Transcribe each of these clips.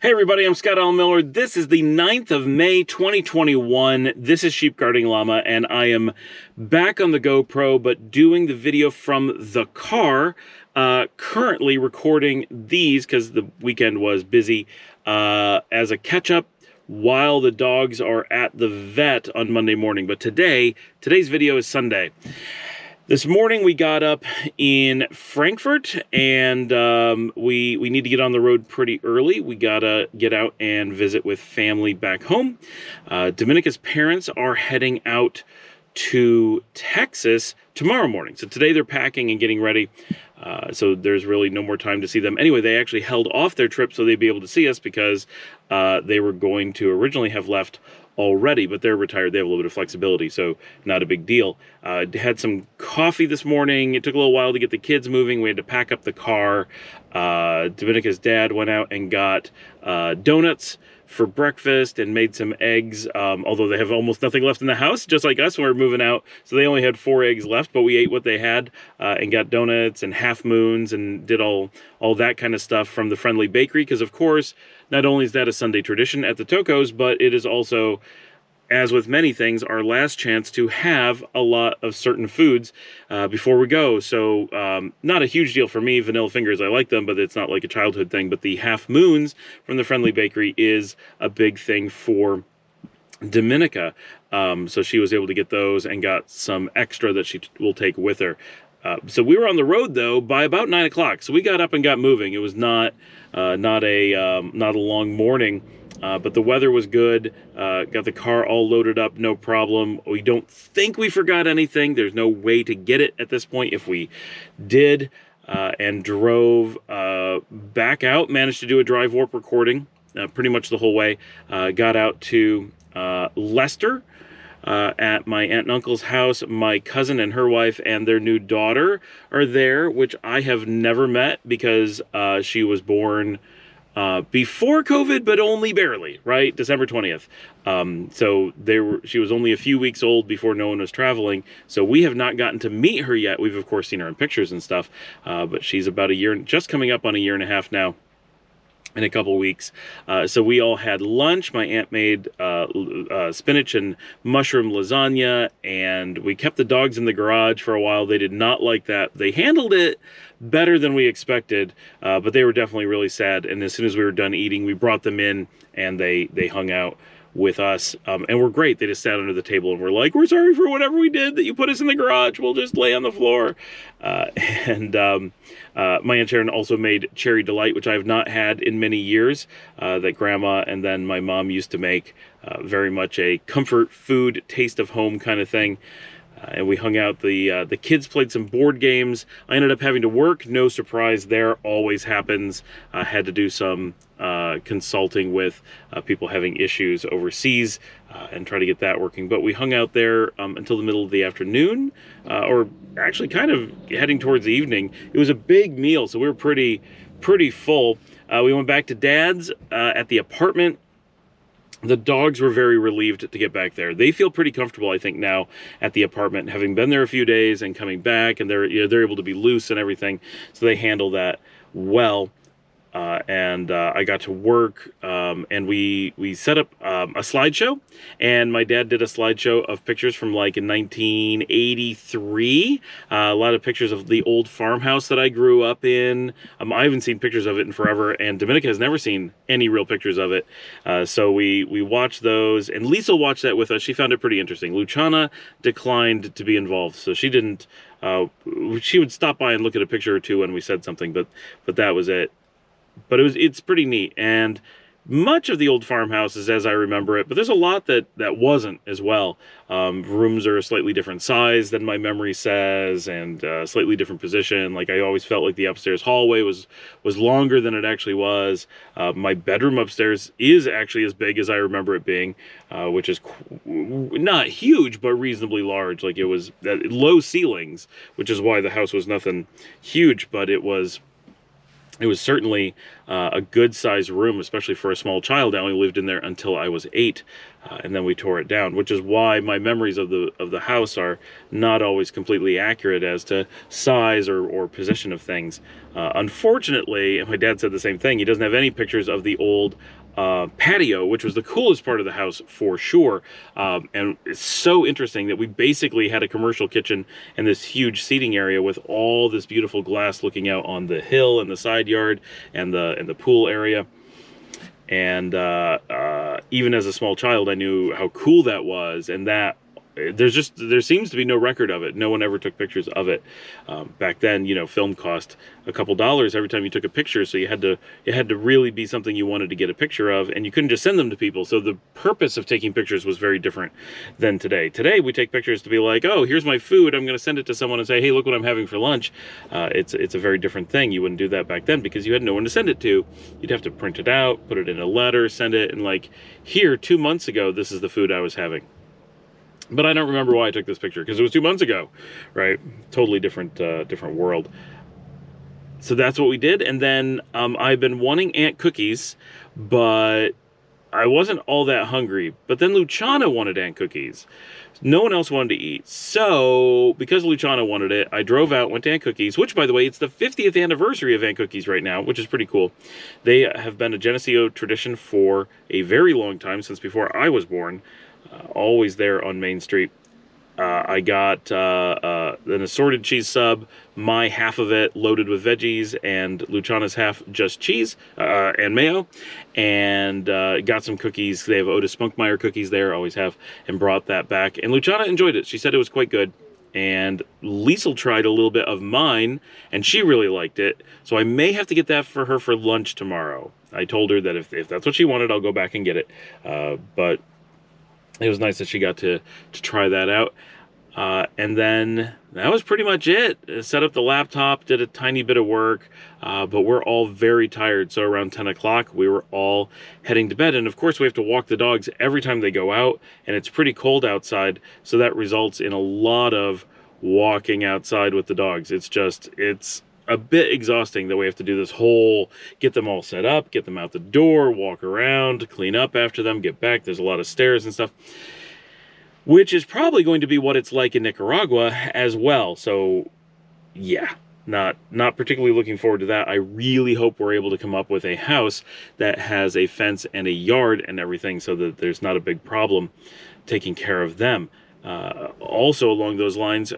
Hey everybody, I'm Scott Allen Miller. This is the 9th of May, 2021. This is Sheep Guarding Llama, and I am back on the GoPro, but doing the video from the car. Currently recording these, because the weekend was busy, as a catch-up while the dogs are at the vet on Monday morning. But today's video is Sunday. This morning we got up in Frankfurt, and we need to get on the road pretty early. We gotta get out and visit with family back home. Dominica's parents are heading out to Texas tomorrow morning. So today they're packing and getting ready. So there's really no more time to see them. Anyway, they actually held off their trip so they'd be able to see us because they were going to originally have left already, but they're retired. They have a little bit of flexibility, so not a big deal. Had some coffee this morning. It took a little while to get the kids moving. We had to pack up the car. Dominica's dad went out and got donuts for breakfast and made some eggs, although they have almost nothing left in the house, just like us when we were moving out. So they only had 4 eggs left, but we ate what they had and got donuts and half moons and did all that kind of stuff from the Friendly Bakery, because of course, not only is that a Sunday tradition at the Tocos, but it is also, as with many things, our last chance to have a lot of certain foods before we go. So not a huge deal for me. Vanilla fingers, I like them, but it's not like a childhood thing. But the half moons from the Friendly Bakery is a big thing for Dominica. So she was able to get those and got some extra that she will take with her. So we were on the road though by about 9 o'clock. So we got up and got moving. It was not a long morning. But the weather was good. Got the car all loaded up, no problem. We don't think we forgot anything. There's no way to get it at this point. If we did, and drove back out, managed to do a drive warp recording pretty much the whole way. Got out to Leicester at my aunt and uncle's house. My cousin and her wife and their new daughter are there, which I have never met because she was born before COVID, but only barely, right? December 20th. So she was only a few weeks old before no one was traveling. So we have not gotten to meet her yet. We've of course seen her in pictures and stuff, but she's about a year, just coming up on a year and a half now. In a couple weeks. So we all had lunch. My aunt made spinach and mushroom lasagna, and we kept the dogs in the garage for a while. They did not like that. They handled it better than we expected, but they were definitely really sad. And as soon as we were done eating, we brought them in, and they hung out with us, and were great. They just sat under the table and were like, "We're sorry for whatever we did, that you put us in the garage. We'll just lay on the floor." My Aunt Sharon also made Cherry Delight, which I have not had in many years, that Grandma and then my mom used to make. Very much a comfort food, taste of home kind of thing. And we hung out. The kids played some board games. I ended up having to work. No surprise there. Always happens. I had to do some consulting with people having issues overseas and try to get that working. But we hung out there until the middle of the afternoon, or actually kind of heading towards the evening. It was a big meal, so we were pretty full. We went back to Dad's at the apartment. The dogs were very relieved to get back there. They feel pretty comfortable, I think, now at the apartment, having been there a few days and coming back, and they're able to be loose and everything, so they handle that well. And I got to work, and we set up a slideshow, and my dad did a slideshow of pictures from like in 1983, a lot of pictures of the old farmhouse that I grew up in. I haven't seen pictures of it in forever, and Dominica has never seen any real pictures of it, so we watched those, and Lisa watched that with us. She found it pretty interesting. Luciana declined to be involved, so she didn't. She would stop by and look at a picture or two when we said something, but that was it. But it's pretty neat, and much of the old farmhouse is as I remember it, but there's a lot that wasn't as well. Rooms are a slightly different size than my memory says, and slightly different position. Like, I always felt like the upstairs hallway was longer than it actually was. My bedroom upstairs is actually as big as I remember it being, which is not huge, but reasonably large. Like, it was low ceilings, which is why the house was nothing huge, but it was It was certainly a good-sized room, especially for a small child. I only lived in there until I was 8, and then we tore it down, which is why my memories of the house are not always completely accurate as to size or position of things. Unfortunately, and my dad said the same thing, he doesn't have any pictures of the old patio, which was the coolest part of the house for sure. And it's so interesting that we basically had a commercial kitchen and this huge seating area with all this beautiful glass looking out on the hill and the side yard and the pool area. And even as a small child, I knew how cool that was, and that there seems to be no record of it. No one ever took pictures of it. Back then, you know, film cost a couple dollars every time you took a picture, so it had to really be something you wanted to get a picture of, and you couldn't just send them to people. So the purpose of taking pictures was very different than today. Today we take pictures to be like, oh, here's my food, I'm going to send it to someone and say, hey, look what I'm having for lunch. It's a very different thing. You wouldn't do that back then because you had no one to send it to. You'd have to print it out, put it in a letter, send it, and like, here, 2 months ago, this is the food I was having. But I don't remember why I took this picture, because it was 2 months ago, right? Totally different world. So that's what we did. And then I've been wanting ant cookies, but I wasn't all that hungry. But then Luciana wanted ant cookies. No one else wanted to eat. So because Luciana wanted it, I drove out, went to Ant Cookies, which, by the way, it's the 50th anniversary of Ant Cookies right now, which is pretty cool. They have been a Geneseo tradition for a very long time, since before I was born. Always there on Main Street. I got an assorted cheese sub, my half of it loaded with veggies, and Luciana's half just cheese and mayo, and got some cookies. They have Otis Spunkmeyer cookies there, always have, and brought that back. And Luciana enjoyed it. She said it was quite good. And Liesel tried a little bit of mine, and she really liked it. So I may have to get that for her for lunch tomorrow. I told her that if that's what she wanted, I'll go back and get it. But it was nice that she got to try that out. And then that was pretty much it. Set up the laptop, did a tiny bit of work, but we're all very tired. So around 10 o'clock, we were all heading to bed. And of course, we have to walk the dogs every time they go out, and it's pretty cold outside. So that results in a lot of walking outside with the dogs. It's a bit exhausting that we have to do this whole, get them all set up, get them out the door, walk around, clean up after them, get back. There's a lot of stairs and stuff, which is probably going to be what it's like in Nicaragua as well. So yeah, not particularly looking forward to that. I really hope we're able to come up with a house that has a fence and a yard and everything, so that there's not a big problem taking care of them. Also along those lines,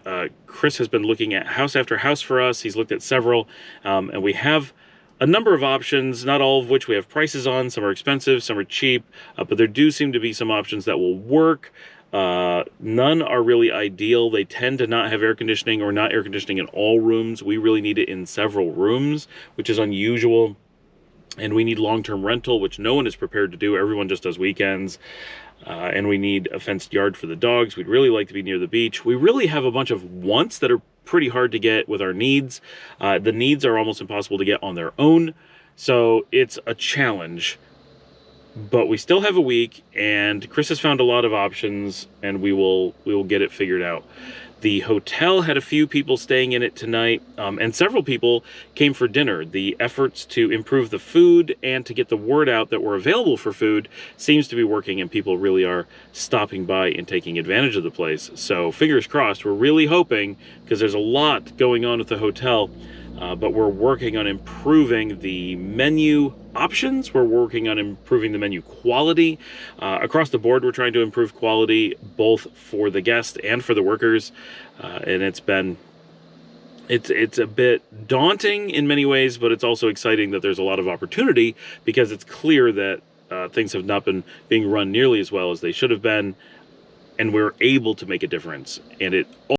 Chris has been looking at house after house for us. He's looked at several, and we have a number of options, not all of which we have prices on. Some are expensive, some are cheap, but there do seem to be some options that will work. None are really ideal. They tend to not have air conditioning, or not air conditioning in all rooms. We really need it in several rooms, which is unusual. And we need long-term rental, which no one is prepared to do. Everyone just does weekends. And we need a fenced yard for the dogs. We'd really like to be near the beach. We really have a bunch of wants that are pretty hard to get with our needs. The needs are almost impossible to get on their own. So it's a challenge. But we still have a week, and Chris has found a lot of options, and we will get it figured out. The hotel had a few people staying in it tonight, and several people came for dinner. The efforts to improve the food and to get the word out that we're available for food seems to be working, and people really are stopping by and taking advantage of the place. So fingers crossed. We're really hoping, because there's a lot going on at the hotel, but we're working on improving the menu options. We're working on improving the menu quality. Across the board, we're trying to improve quality, both for the guests and for the workers. And it's a bit daunting in many ways, but it's also exciting that there's a lot of opportunity, because it's clear that things have not been being run nearly as well as they should have been, and we're able to make a difference. And it